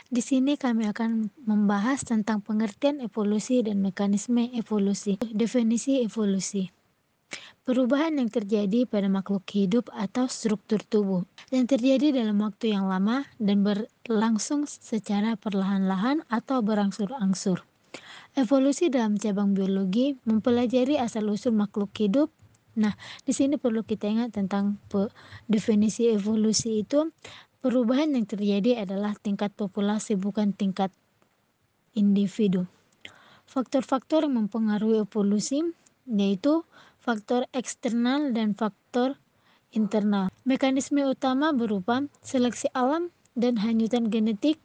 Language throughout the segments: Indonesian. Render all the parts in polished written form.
Di sini kami akan membahas tentang pengertian evolusi dan mekanisme evolusi. Definisi evolusi. Perubahan yang terjadi pada makhluk hidup atau struktur tubuh yang terjadi dalam waktu yang lama dan berlangsung secara perlahan-lahan atau berangsur-angsur. Evolusi dalam cabang biologi mempelajari asal-usul makhluk hidup. Nah, di sini perlu kita ingat tentang definisi evolusi itu. Perubahan yang terjadi adalah tingkat populasi, bukan tingkat individu. Faktor-faktor yang mempengaruhi evolusi yaitu faktor eksternal dan faktor internal. Mekanisme utama berupa seleksi alam dan hanyutan genetik.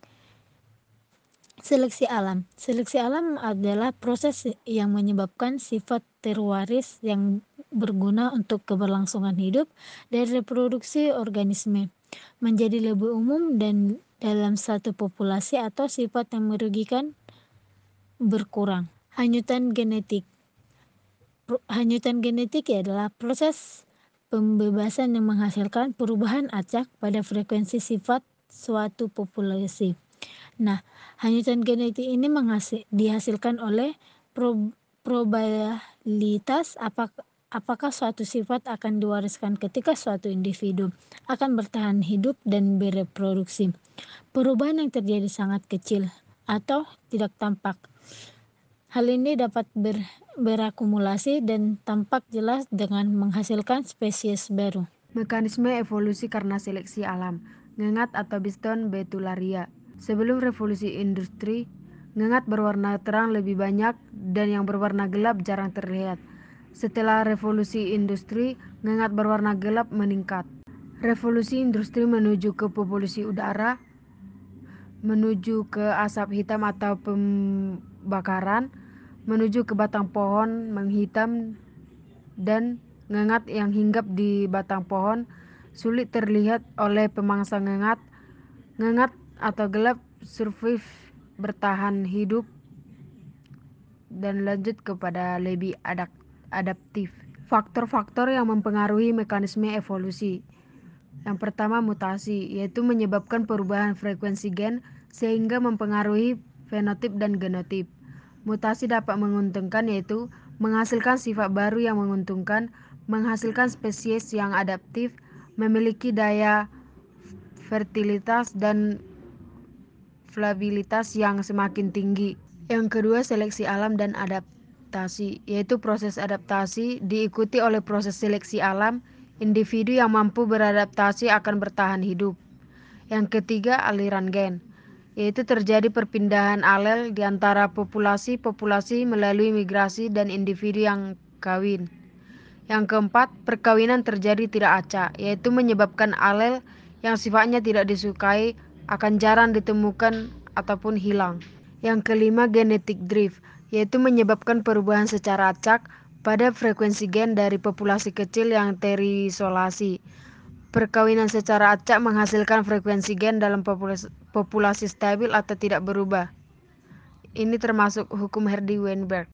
Seleksi alam. Seleksi alam adalah proses yang menyebabkan sifat terwaris yang berguna untuk keberlangsungan hidup dan reproduksi organisme menjadi lebih umum dan dalam satu populasi, atau sifat yang merugikan berkurang. Hanyutan genetik. Hanyutan genetik adalah proses pembebasan yang menghasilkan perubahan acak pada frekuensi sifat suatu populasi. Nah, hanyutan genetik ini dihasilkan oleh probabilitas apakah suatu sifat akan diwariskan ketika suatu individu akan bertahan hidup dan bereproduksi. Perubahan yang terjadi sangat kecil atau tidak tampak. Hal ini dapat berakumulasi dan tampak jelas dengan menghasilkan spesies baru. Mekanisme evolusi karena seleksi alam. Ngengat atau Biston betularia. Sebelum revolusi industri, ngengat berwarna terang lebih banyak dan yang berwarna gelap jarang terlihat. Setelah revolusi industri, ngengat berwarna gelap meningkat. Revolusi industri menuju ke polusi udara, menuju ke asap hitam atau pembakaran, menuju ke batang pohon menghitam, dan ngengat yang hinggap di batang pohon sulit terlihat oleh pemangsa ngengat. Ngengat atau gelap survive bertahan hidup dan lanjut kepada lebih adaptif. Faktor-faktor yang mempengaruhi mekanisme evolusi. Yang pertama, mutasi, yaitu menyebabkan perubahan frekuensi gen sehingga mempengaruhi fenotip dan genotip. Mutasi dapat menguntungkan, yaitu menghasilkan sifat baru yang menguntungkan, menghasilkan spesies yang adaptif, memiliki daya fertilitas dan flabilitas yang semakin tinggi. Yang kedua, seleksi alam dan adaptasi, yaitu proses adaptasi diikuti oleh proses seleksi alam. Individu yang mampu beradaptasi akan bertahan hidup. Yang ketiga, aliran gen, yaitu terjadi perpindahan alel di antara populasi-populasi melalui migrasi dan individu yang kawin. Yang keempat, perkawinan terjadi tidak acak, yaitu menyebabkan alel yang sifatnya tidak disukai akan jarang ditemukan ataupun hilang. Yang kelima, genetic drift, yaitu menyebabkan perubahan secara acak pada frekuensi gen dari populasi kecil yang terisolasi. Perkawinan secara acak menghasilkan frekuensi gen dalam populasi stabil atau tidak berubah. Ini termasuk hukum Hardy-Weinberg.